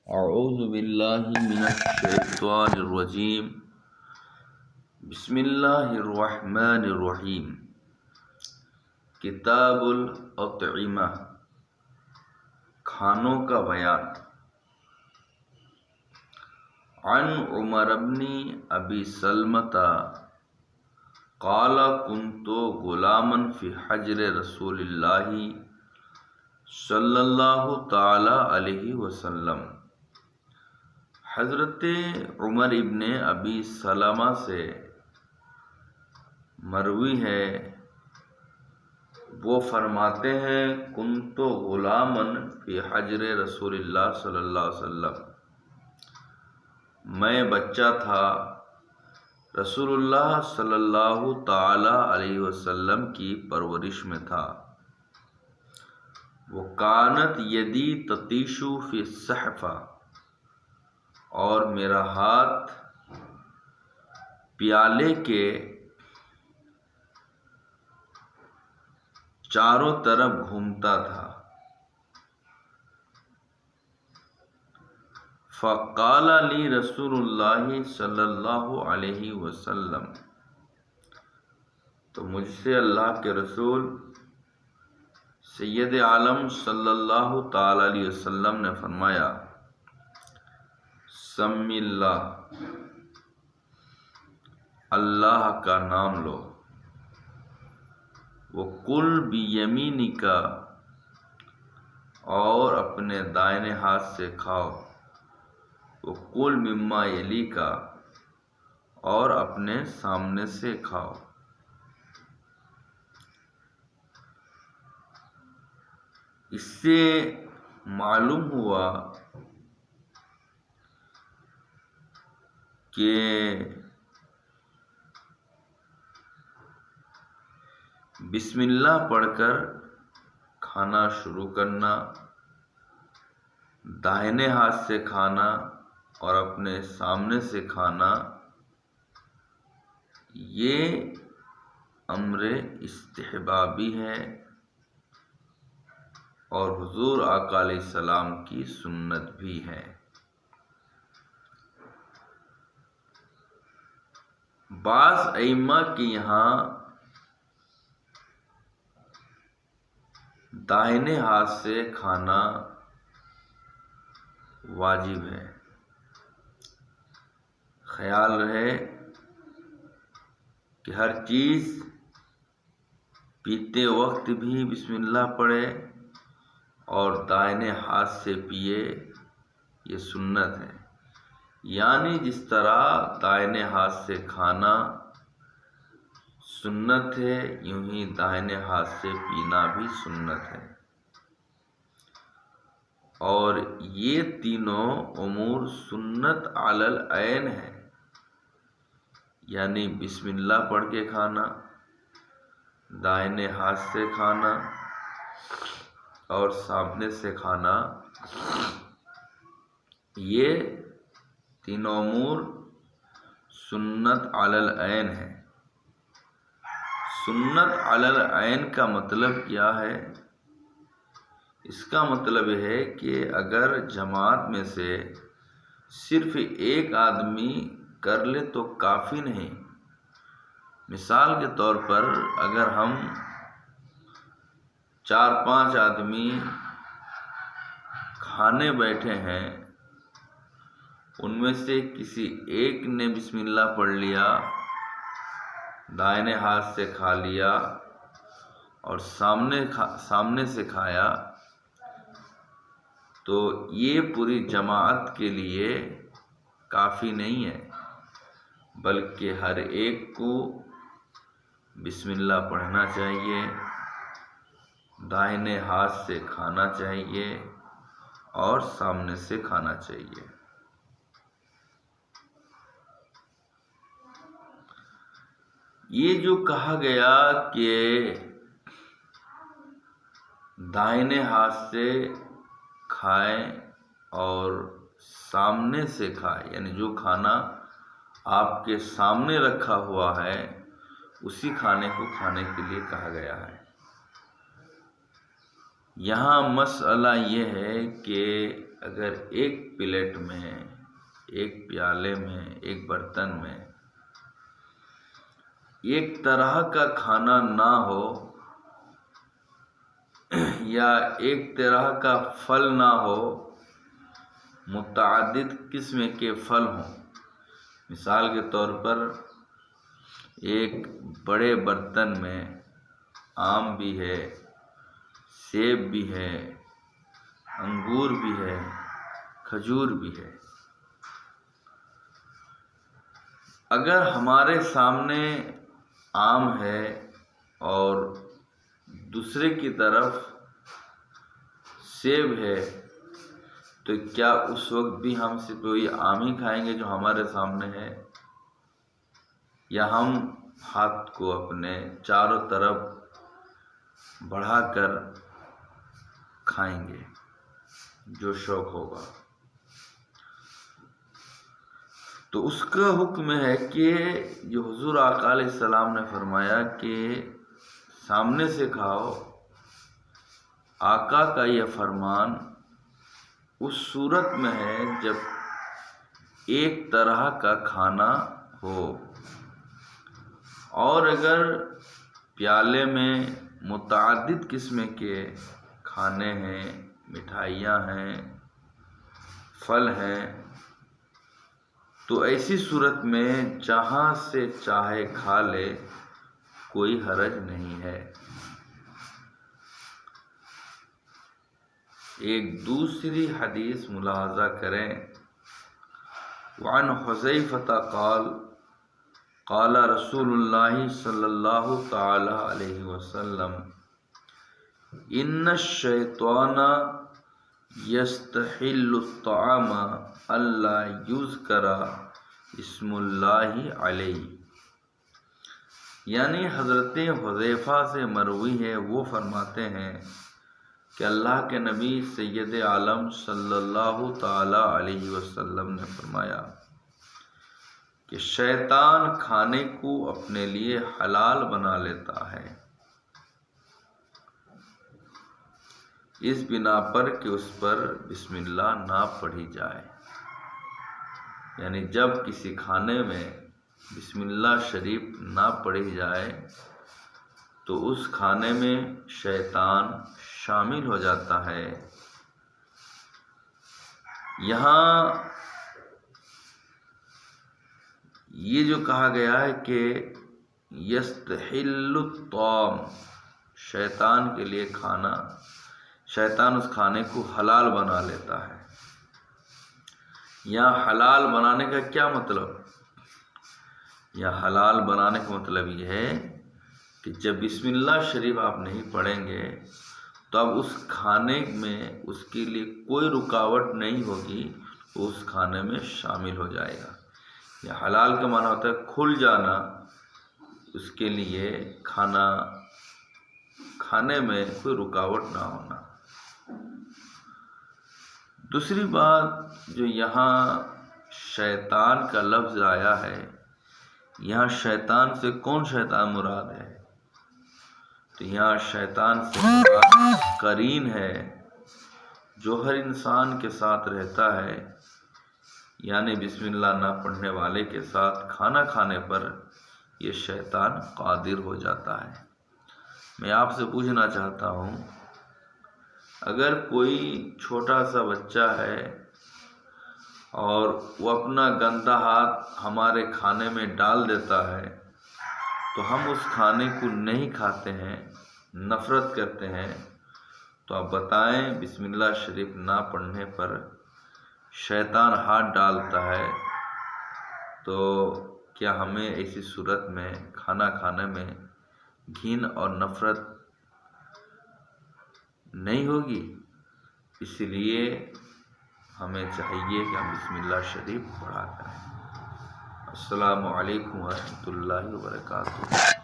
اعوذ باللہ من الشیطان الرجیم بسم اللہ الرحمن الرحیم کتاب الاطعمہ کھانوں کا بیان۔ عن عمر بن ابی سلمۃ قال كنت غلاما فی حجر رسول اللہ صلی اللہ تعالی علیہ وسلم۔ حضرت عمر ابن ابی سلمہ سے مروی ہے، وہ فرماتے ہیں کنت غلاما فی حجر رسول اللہ صلی اللہ علیہ وسلم، میں بچہ تھا رسول اللہ صلی اللہ تعالی علیہ وسلم کی پرورش میں تھا۔ وکانت یدی تطیش فی الصحفہ، اور میرا ہاتھ پیالے کے چاروں طرف گھومتا تھا۔ فقال لی رسول اللہ صلی اللہ علیہ وسلم، تو مجھ سے اللہ کے رسول سید عالم صلی اللہ تعالی علیہ وسلم نے فرمایا، سم اللہ، اللہ کا نام لو، وَقُلْ بِيَمِينِكَ، اور اپنے دائنے ہاتھ سے کھاؤ، وَقُلْ مِمَّا يَلِيكَ، اور اپنے سامنے سے کھاؤ۔ اس سے معلوم ہوا کہ بسم اللہ پڑھ کر کھانا شروع کرنا، داہنے ہاتھ سے کھانا اور اپنے سامنے سے کھانا، یہ امر استحبابی ہے اور حضور آقا علیہ السلام کی سنت بھی ہے۔ بعض ائمہ کے یہاں داہنے ہاتھ سے کھانا واجب ہے۔ خیال رہے کہ ہر چیز پیتے وقت بھی بسم اللہ پڑھے اور دائنے ہاتھ سے پیے، یہ سنت ہے۔ یعنی جس طرح دائنے ہاتھ سے کھانا سنت ہے، یوں ہی دائنے ہاتھ سے پینا بھی سنت ہے۔ اور یہ تینوں امور سنت علی العین ہے، یعنی بسم اللہ پڑھ کے کھانا، دائنے ہاتھ سے کھانا اور سامنے سے کھانا، یہ تینوں امور سنت علی العین ہے۔ سنت علی العین کا مطلب کیا ہے؟ اس کا مطلب ہے کہ اگر جماعت میں سے صرف ایک آدمی کر لے تو کافی نہیں۔ مثال کے طور پر اگر ہم 4-5 آدمی کھانے بیٹھے ہیں، ان میں سے کسی ایک نے بسم اللہ پڑھ لیا، دائنے ہاتھ سے کھا لیا اور سامنے سے کھایا، تو یہ پوری جماعت کے لیے کافی نہیں ہے، بلکہ ہر ایک کو بسم اللہ پڑھنا چاہیے، دائنے ہاتھ سے کھانا چاہیے اور سامنے سے کھانا چاہیے۔ یہ جو کہا گیا کہ دائنے ہاتھ سے کھائیں اور سامنے سے کھائیں، یعنی جو کھانا آپ کے سامنے رکھا ہوا ہے اسی کھانے کو کھانے کے لیے کہا گیا ہے۔ یہاں مسئلہ یہ ہے کہ اگر ایک پلیٹ میں، ایک پیالے میں، ایک برتن میں ایک طرح کا کھانا نہ ہو یا ایک طرح کا پھل نہ ہو، متعدد قسم کے پھل ہوں، مثال کے طور پر ایک بڑے برتن میں آم بھی ہے، سیب بھی ہے، انگور بھی ہے، کھجور بھی ہے۔ اگر ہمارے سامنے آم ہے اور دوسرے کی طرف سیب ہے، تو کیا اس وقت بھی ہم صرف وہی آم ہی کھائیں گے جو ہمارے سامنے ہے، یا ہم ہاتھ کو اپنے چاروں طرف بڑھا کر کھائیں گے جو شوق ہوگا؟ تو اس کا حکم ہے کہ جو حضور آقا علیہ السلام نے فرمایا کہ سامنے سے کھاؤ، آقا کا یہ فرمان اس صورت میں ہے جب ایک طرح کا کھانا ہو، اور اگر پیالے میں متعدد قسم کے کھانے ہیں، مٹھائیاں ہیں، پھل ہیں، تو ایسی صورت میں جہاں سے چاہے کھا لے، کوئی حرج نہیں ہے۔ ایک دوسری حدیث ملاحظہ کریں، وعن حذیفہ قال قال رسول اللہ صلی اللہ تعالی علیہ وسلم ان الشیطان یستحل الطعام الا یذکر اسم اللہ علیہ، یعنی حضرت حذیفہ سے مروی ہے، وہ فرماتے ہیں کہ اللہ کے نبی سید عالم صلی اللہ تعالی علیہ وسلم نے فرمایا کہ شیطان کھانے کو اپنے لیے حلال بنا لیتا ہے، اس بنا پر کہ اس پر بسم اللہ نہ پڑھی جائے۔ یعنی جب کسی کھانے میں بسم اللہ شریف نہ پڑھی جائے تو اس کھانے میں شیطان شامل ہو جاتا ہے۔ یہاں یہ جو کہا گیا ہے کہ یستحل الطعام، شیطان کے لیے کھانا، شیطان اس کھانے کو حلال بنا لیتا ہے۔ یہاں حلال بنانے کا کیا مطلب؟ یا حلال بنانے کا مطلب یہ ہے کہ جب بسم اللہ شریف آپ نہیں پڑھیں گے تو اب اس کھانے میں اس کے لیے کوئی رکاوٹ نہیں ہوگی، وہ اس کھانے میں شامل ہو جائے گا۔ یا حلال کا معنی ہوتا ہے کھل جانا، اس کے لیے کھانے میں کوئی رکاوٹ نہ ہونا۔ دوسری بات جو یہاں شیطان کا لفظ آیا ہے، یہاں شیطان سے کون شیطان مراد ہے؟ تو یہاں شیطان سے مراد قرین ہے، جو ہر انسان کے ساتھ رہتا ہے، یعنی بسم اللہ نہ پڑھنے والے کے ساتھ کھانا کھانے پر یہ شیطان قادر ہو جاتا ہے۔ میں آپ سے پوچھنا چاہتا ہوں، اگر کوئی چھوٹا سا بچہ ہے اور وہ اپنا گندا ہاتھ ہمارے کھانے میں ڈال دیتا ہے تو ہم اس کھانے کو نہیں کھاتے ہیں، نفرت کرتے ہیں، تو آپ بتائیں بسم اللہ شریف نہ پڑھنے پر شیطان ہاتھ ڈالتا ہے تو کیا ہمیں ایسی صورت میں کھانا کھانے میں گھن اور نفرت نہیں ہوگی؟ اس لیے ہمیں چاہیے کہ ہم بسم اللہ شریف پڑھا کریں۔ السلام علیکم ورحمۃ اللہ وبرکاتہ۔